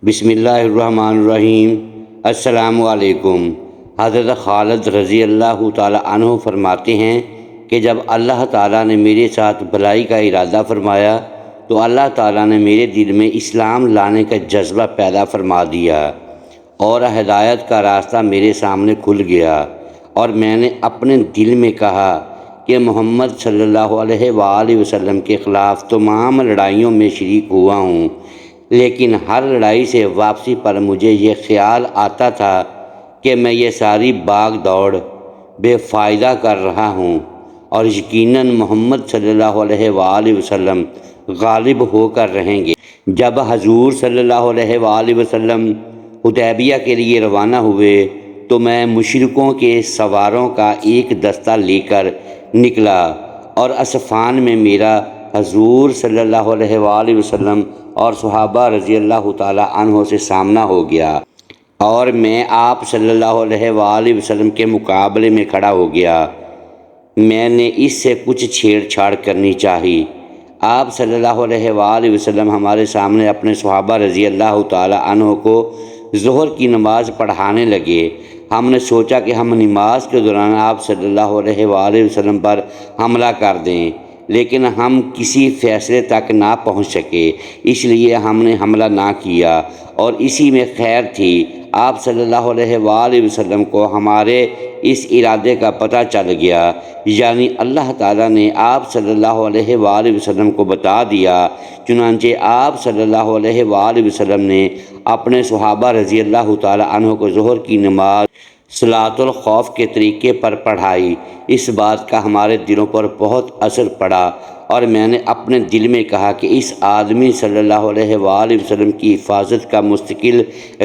بسم اللہ الرحمن الرحیم۔ السلام علیکم۔ حضرت خالد رضی اللہ تعالی عنہ فرماتے ہیں کہ جب اللہ تعالیٰ نے میرے ساتھ بھلائی کا ارادہ فرمایا تو اللہ تعالیٰ نے میرے دل میں اسلام لانے کا جذبہ پیدا فرما دیا اور ہدایت کا راستہ میرے سامنے کھل گیا، اور میں نے اپنے دل میں کہا کہ محمد صلی اللہ علیہ وآلہ وسلم کے خلاف تمام لڑائیوں میں شریک ہوا ہوں، لیکن ہر لڑائی سے واپسی پر مجھے یہ خیال آتا تھا کہ میں یہ ساری بھاگ دوڑ بے فائدہ کر رہا ہوں، اور یقیناً محمد صلی اللہ علیہ وآلہ وسلم غالب ہو کر رہیں گے۔ جب حضور صلی اللہ علیہ وآلہ وسلم حدیبیہ کے لیے روانہ ہوئے تو میں مشرکوں کے سواروں کا ایک دستہ لے کر نکلا، اور اسفان میں میرا حضور صلی اللہ علیہ وآلہ وسلم اور صحابہ رضی اللہ تعالی عنہ سے سامنا ہو گیا، اور میں آپ صلی اللہ علیہ وآلہ وسلم کے مقابلے میں کھڑا ہو گیا۔ میں نے اس سے کچھ چھیڑ چھاڑ کرنی چاہی۔ آپ صلی اللہ علیہ وآلہ وسلم ہمارے سامنے اپنے صحابہ رضی اللہ تعالی عنہ کو ظہر کی نماز پڑھانے لگے۔ ہم نے سوچا کہ ہم نماز کے دوران آپ صلی اللہ علیہ وآلہ وسلم پر حملہ کر دیں، لیکن ہم کسی فیصلے تک نہ پہنچ سکے، اس لیے ہم نے حملہ نہ کیا، اور اسی میں خیر تھی۔ آپ صلی اللہ علیہ وآلہ وسلم کو ہمارے اس ارادے کا پتہ چل گیا، یعنی اللہ تعالیٰ نے آپ صلی اللہ علیہ وآلہ وسلم کو بتا دیا۔ چنانچہ آپ صلی اللہ علیہ وآلہ وسلم نے اپنے صحابہ رضی اللہ تعالی عنہ کو ظہر کی نماز صلاۃ الخوف کے طریقے پر پڑھائی۔ اس بات کا ہمارے دلوں پر بہت اثر پڑا، اور میں نے اپنے دل میں کہا کہ اس آدمی صلی اللہ علیہ وآلہ وسلم کی حفاظت کا مستقل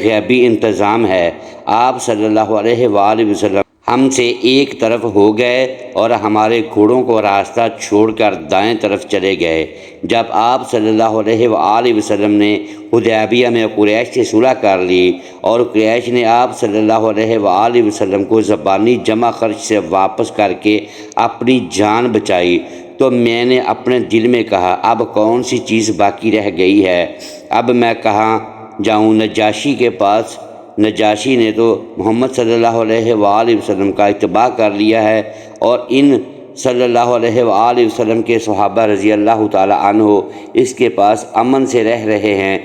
غیبی انتظام ہے۔ آپ صلی اللہ علیہ وآلہ وسلم ہم سے ایک طرف ہو گئے اور ہمارے گھوڑوں کو راستہ چھوڑ کر دائیں طرف چلے گئے۔ جب آپ صلی اللہ علیہ وآلہ وسلم نے حدیبیہ میں قریش سے صلح کر لی اور قریش نے آپ صلی اللہ علیہ وآلہ وسلم کو زبانی جمع خرچ سے واپس کر کے اپنی جان بچائی، تو میں نے اپنے دل میں کہا اب کون سی چیز باقی رہ گئی ہے؟ اب میں کہاں جاؤں نجاشی کے پاس؟ نجاشی نے تو محمد صلی اللہ علیہ وآلہ وسلم کا اتباع کر لیا ہے، اور ان صلی اللہ علیہ وآلہ وسلم کے صحابہ رضی اللہ تعالی عنہ اس کے پاس امن سے رہ رہے ہیں۔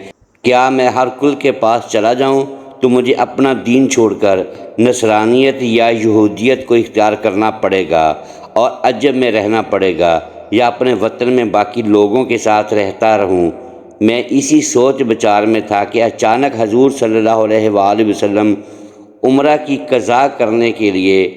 کیا میں ہر کل کے پاس چلا جاؤں تو مجھے اپنا دین چھوڑ کر نصرانیت یا یہودیت کو اختیار کرنا پڑے گا اور عجم میں رہنا پڑے گا، یا اپنے وطن میں باقی لوگوں کے ساتھ رہتا رہوں؟ میں اسی سوچ بچار میں تھا کہ اچانک حضور صلی اللہ علیہ وآلہ وسلم عمرہ کی قضاء کرنے کے لیے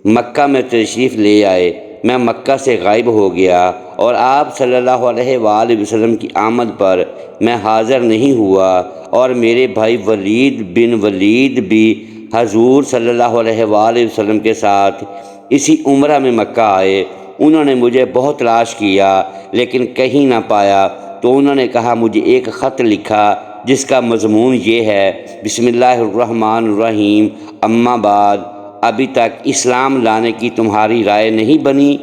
مکہ میں تشریف لے آئے۔ میں مکہ سے غائب ہو گیا، اور آپ صلی اللہ علیہ وآلہ وسلم کی آمد پر میں حاضر نہیں ہوا، اور میرے بھائی ولید بن ولید بھی حضور صلی اللہ علیہ وآلہ وسلم کے ساتھ اسی عمرہ میں مکہ آئے۔ انہوں نے مجھے بہت تلاش کیا لیکن کہیں نہ پایا، تو انہوں نے کہا مجھے ایک خط لکھا جس کا مضمون یہ ہے: بسم اللہ الرحمن الرحیم، اما بعد، ابھی تک اسلام لانے کی تمہاری رائے نہیں بنی؟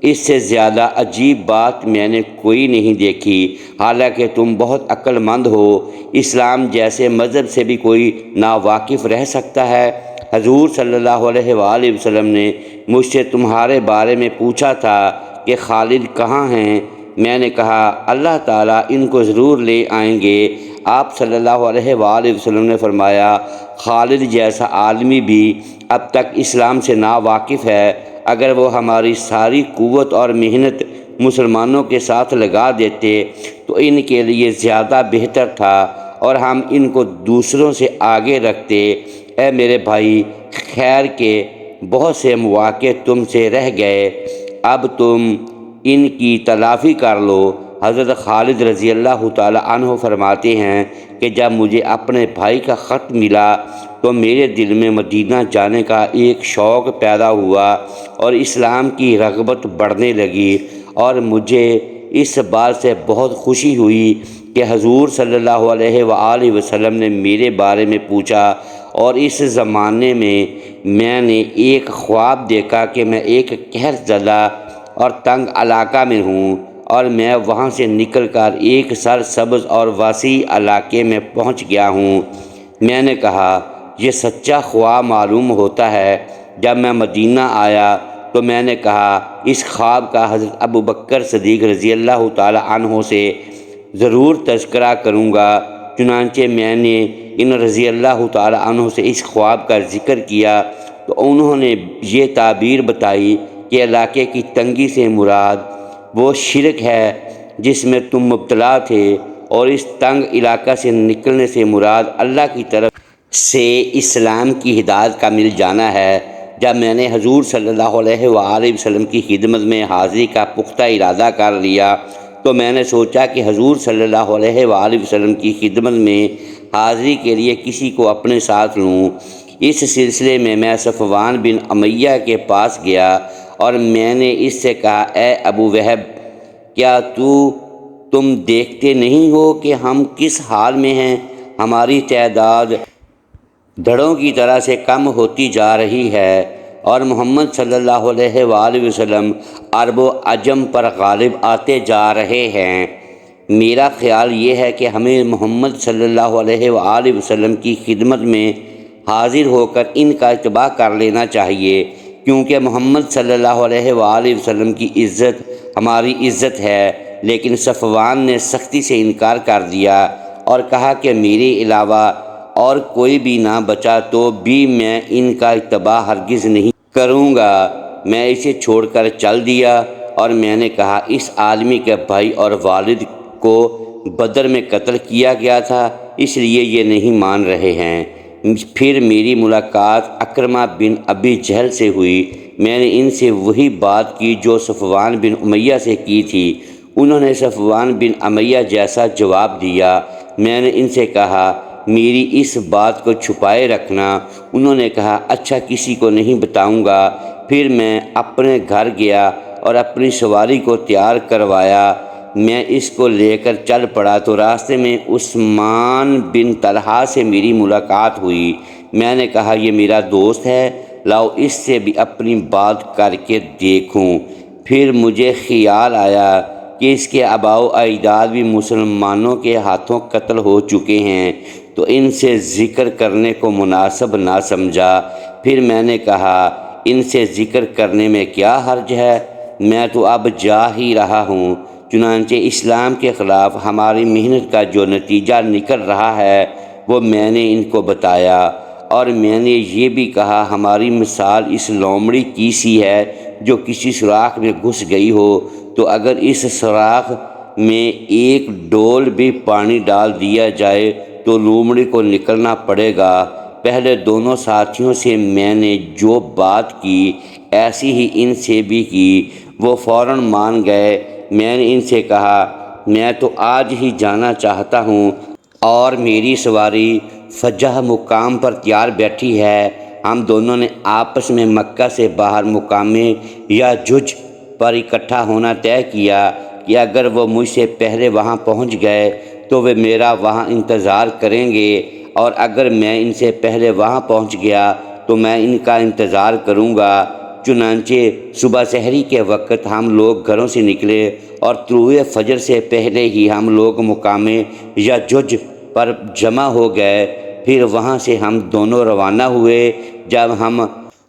اس سے زیادہ عجیب بات میں نے کوئی نہیں دیکھی، حالانکہ تم بہت عقل مند ہو۔ اسلام جیسے مذہب سے بھی کوئی ناواقف رہ سکتا ہے؟ حضور صلی اللہ علیہ وآلہ وسلم نے مجھ سے تمہارے بارے میں پوچھا تھا کہ خالد کہاں ہیں؟ میں نے کہا اللہ تعالیٰ ان کو ضرور لے آئیں گے۔ آپ صلی اللہ علیہ وآلہ وسلم نے فرمایا خالد جیسا آدمی بھی اب تک اسلام سے ناواقف ہے۔ اگر وہ ہماری ساری قوت اور محنت مسلمانوں کے ساتھ لگا دیتے تو ان کے لیے زیادہ بہتر تھا، اور ہم ان کو دوسروں سے آگے رکھتے۔ اے میرے بھائی، خیر کے بہت سے مواقع تم سے رہ گئے، اب تم ان کی تلافی کر لو۔ حضرت خالد رضی اللہ تعالی عنہ فرماتے ہیں کہ جب مجھے اپنے بھائی کا خط ملا تو میرے دل میں مدینہ جانے کا ایک شوق پیدا ہوا اور اسلام کی رغبت بڑھنے لگی، اور مجھے اس بات سے بہت خوشی ہوئی کہ حضور صلی اللہ علیہ وآلہ وسلم نے میرے بارے میں پوچھا، اور اس زمانے میں نے ایک خواب دیکھا کہ میں ایک قحط زدہ اور تنگ علاقہ میں ہوں، اور میں وہاں سے نکل کر ایک سرسبز اور وسیع علاقے میں پہنچ گیا ہوں۔ میں نے کہا یہ سچا خواب معلوم ہوتا ہے۔ جب میں مدینہ آیا تو میں نے کہا اس خواب کا حضرت ابوبکر صدیق رضی اللہ تعالی عنہ سے ضرور تذکرہ کروں گا۔ چنانچہ میں نے ان رضی اللہ تعالی عنہ سے اس خواب کا ذکر کیا تو انہوں نے یہ تعبیر بتائی کہ علاقے کی تنگی سے مراد وہ شرک ہے جس میں تم مبتلا تھے، اور اس تنگ علاقہ سے نکلنے سے مراد اللہ کی طرف سے اسلام کی ہدایت کا مل جانا ہے۔ جب میں نے حضور صلی اللہ علیہ وآلہ وسلم کی خدمت میں حاضری کا پختہ ارادہ کر لیا تو میں نے سوچا کہ حضور صلی اللہ علیہ وآلہ وسلم کی خدمت میں حاضری کے لیے کسی کو اپنے ساتھ لوں۔ اس سلسلے میں صفوان بن امیہ کے پاس گیا اور میں نے اس سے کہا اے ابو وہب، کیا تم دیکھتے نہیں ہو کہ ہم کس حال میں ہیں؟ ہماری تعداد دھڑوں کی طرح سے کم ہوتی جا رہی ہے اور محمد صلی اللہ علیہ وآلہ وسلم عرب و عجم پر غالب آتے جا رہے ہیں۔ میرا خیال یہ ہے کہ ہمیں محمد صلی اللہ علیہ وآلہ وسلم کی خدمت میں حاضر ہو کر ان کا اتباع کر لینا چاہیے، کیونکہ محمد صلی اللہ علیہ وآلہ وسلم کی عزت ہماری عزت ہے۔ لیکن صفوان نے سختی سے انکار کر دیا اور کہا کہ میرے علاوہ اور کوئی بھی نہ بچا تو بھی میں ان کا اتباع ہرگز نہیں کروں گا۔ میں اسے چھوڑ کر چل دیا اور میں نے کہا اس آدمی کے بھائی اور والد کو بدر میں قتل کیا گیا تھا، اس لیے یہ نہیں مان رہے ہیں۔ پھر میری ملاقات اکرمہ بن ابی جہل سے ہوئی۔ میں نے ان سے وہی بات کی جو صفوان بن امیہ سے کی تھی۔ انہوں نے صفوان بن امیہ جیسا جواب دیا۔ میں نے ان سے کہا میری اس بات کو چھپائے رکھنا۔ انہوں نے کہا اچھا، کسی کو نہیں بتاؤں گا۔ پھر میں اپنے گھر گیا اور اپنی سواری کو تیار کروایا۔ میں اس کو لے کر چل پڑا تو راستے میں عثمان بن طلحہ سے میری ملاقات ہوئی۔ میں نے کہا یہ میرا دوست ہے، لاؤ اس سے بھی اپنی بات کر کے دیکھوں۔ پھر مجھے خیال آیا کہ اس کے آباء و اجداد بھی مسلمانوں کے ہاتھوں قتل ہو چکے ہیں، تو ان سے ذکر کرنے کو مناسب نہ سمجھا۔ پھر میں نے کہا ان سے ذکر کرنے میں کیا حرج ہے، میں تو اب جا ہی رہا ہوں۔ چنانچہ اسلام کے خلاف ہماری محنت کا جو نتیجہ نکل رہا ہے وہ میں نے ان کو بتایا، اور میں نے یہ بھی کہا ہماری مثال اس لومڑی کی سی ہے جو کسی سوراخ میں گھس گئی ہو، تو اگر اس سوراخ میں ایک ڈول بھی پانی ڈال دیا جائے تو لومڑی کو نکلنا پڑے گا۔ پہلے دونوں ساتھیوں سے میں نے جو بات کی ایسی ہی ان سے بھی کی، وہ فوراً مان گئے۔ میں نے ان سے کہا میں تو آج ہی جانا چاہتا ہوں اور میری سواری فجہ مقام پر تیار بیٹھی ہے۔ ہم دونوں نے آپس میں مکہ سے باہر مقام یاجوج پر اکٹھا ہونا طے کیا کہ اگر وہ مجھ سے پہلے وہاں پہنچ گئے تو وہ میرا وہاں انتظار کریں گے، اور اگر میں ان سے پہلے وہاں پہنچ گیا تو میں ان کا انتظار کروں گا۔ چنانچہ صبح سحری کے وقت ہم لوگ گھروں سے نکلے اور طلوع فجر سے پہلے ہی ہم لوگ مقام یاجوج پر جمع ہو گئے۔ پھر وہاں سے ہم دونوں روانہ ہوئے۔ جب ہم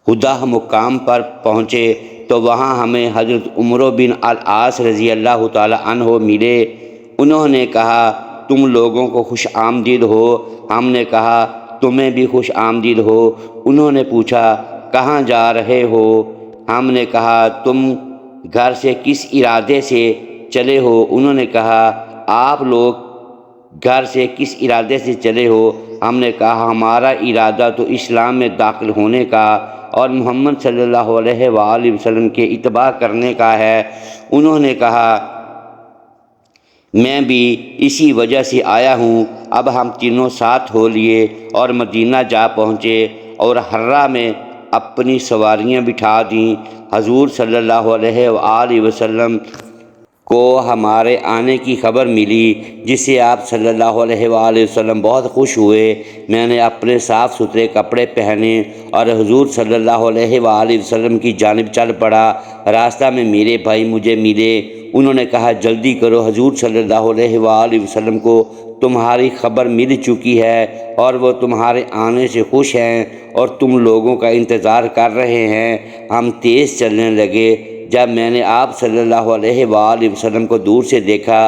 ہدہ مقام پر پہنچے تو وہاں ہمیں حضرت عمرو بن العاص رضی اللہ تعالی عنہ ملے۔ انہوں نے کہا تم لوگوں کو خوش آمدید ہو۔ ہم نے کہا تمہیں بھی خوش آمدید ہو۔ انہوں نے پوچھا کہاں جا رہے ہو؟ ہم نے کہا تم گھر سے کس ارادے سے چلے ہو؟ انہوں نے کہا آپ لوگ گھر سے کس ارادے سے چلے ہو؟ ہم نے کہا ہمارا ارادہ تو اسلام میں داخل ہونے کا اور محمد صلی اللہ علیہ وآلہ وسلم کے اتباع کرنے کا ہے۔ انہوں نے کہا میں بھی اسی وجہ سے آیا ہوں۔ اب ہم تینوں ساتھ ہو لیے اور مدینہ جا پہنچے اور حرہ میں اپنی سواریاں بٹھا دیں۔ حضور صلی اللہ علیہ وآلہ وسلم کو ہمارے آنے کی خبر ملی، جس سے آپ صلی اللہ علیہ وآلہ وسلم بہت خوش ہوئے۔ میں نے اپنے صاف ستھرے کپڑے پہنے اور حضور صلی اللہ علیہ وآلہ وسلم کی جانب چل پڑا۔ راستہ میں میرے بھائی مجھے ملے۔ انہوں نے کہا جلدی کرو، حضور صلی اللہ علیہ وآلہ وسلم کو تمہاری خبر مل چکی ہے اور وہ تمہارے آنے سے خوش ہیں اور تم لوگوں کا انتظار کر رہے ہیں۔ ہم تیز چلنے لگے۔ جب میں نے آپ صلی اللہ علیہ وآلہ وسلم کو دور سے دیکھا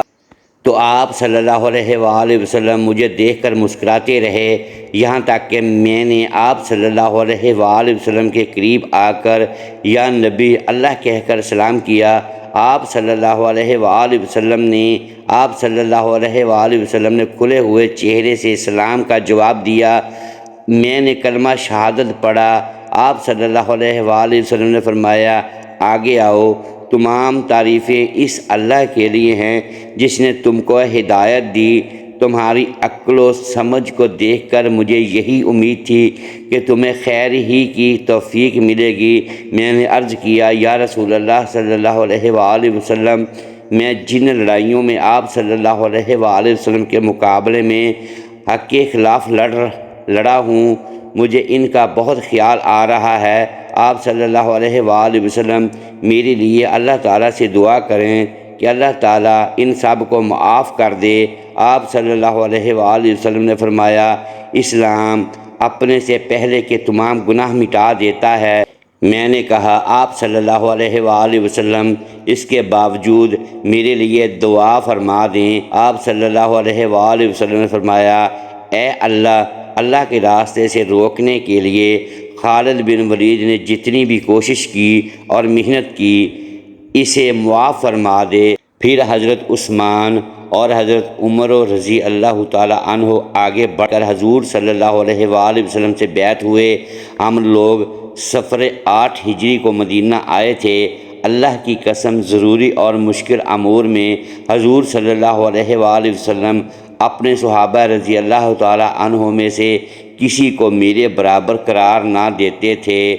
تو آپ صلی اللہ علیہ وآلہ وسلم مجھے دیکھ کر مسکراتے رہے، یہاں تک کہ میں نے آپ صلی اللہ علیہ وآلہ وسلم کے قریب آ کر یا نبی اللہ کہہ کر سلام کیا۔ آپ صلی اللہ علیہ وآلہ وسلم نے کھلے ہوئے چہرے سے سلام کا جواب دیا۔ میں نے کلمہ شہادت پڑھا۔ آپ صلی اللہ علیہ وآلہ وسلم نے فرمایا آگے آؤ، تمام تعریفیں اس اللہ کے لیے ہیں جس نے تم کو ہدایت دی۔ تمہاری عقل و سمجھ کو دیکھ کر مجھے یہی امید تھی کہ تمہیں خیر ہی کی توفیق ملے گی۔ میں نے عرض کیا یا رسول اللہ صلی اللہ علیہ وآلہ وسلم، میں جن لڑائیوں میں آپ صلی اللہ علیہ وآلہ وسلم کے مقابلے میں حق کے خلاف لڑا ہوں، مجھے ان کا بہت خیال آ رہا ہے۔ آپ صلی اللہ علیہ وآلہ وسلم میرے لیے اللہ تعالیٰ سے دعا کریں کہ اللہ تعالیٰ ان سب کو معاف کر دے۔ آپ صلی اللہ علیہ وآلہ وسلم نے فرمایا اسلام اپنے سے پہلے کے تمام گناہ مٹا دیتا ہے۔ میں نے کہا آپ صلی اللہ علیہ وآلہ وسلم اس کے باوجود میرے لیے دعا فرما دیں۔ آپ صلی اللہ علیہ وآلہ وسلم نے فرمایا اے اللہ کے راستے سے روکنے کے لیے خالد بن ولید نے جتنی بھی کوشش کی اور محنت کی اسے معاف فرما دے۔ پھر حضرت عثمان اور حضرت عمر رضی اللہ تعالیٰ عنہ آگے بڑھ کر حضور صلی اللہ علیہ وآلہ وسلم سے بیعت ہوئے۔ ہم لوگ سفر 8 ہجری کو مدینہ آئے تھے۔ اللہ کی قسم ضروری اور مشکل امور میں حضور صلی اللہ علیہ وآلہ وسلم اپنے صحابہ رضی اللہ تعالیٰ عنہ میں سے کسی کو میرے برابر قرار نہ دیتے تھے۔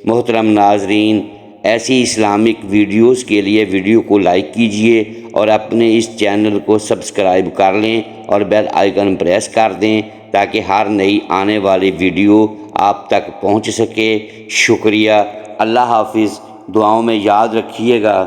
محترم ناظرین، ایسی اسلامک ویڈیوز کے لیے ویڈیو کو لائک کیجئے اور اپنے اس چینل کو سبسکرائب کر لیں اور بیل آئیکن پریس کر دیں تاکہ ہر نئی آنے والی ویڈیو آپ تک پہنچ سکے۔ شکریہ۔ اللہ حافظ۔ دعاؤں میں یاد رکھیے گا۔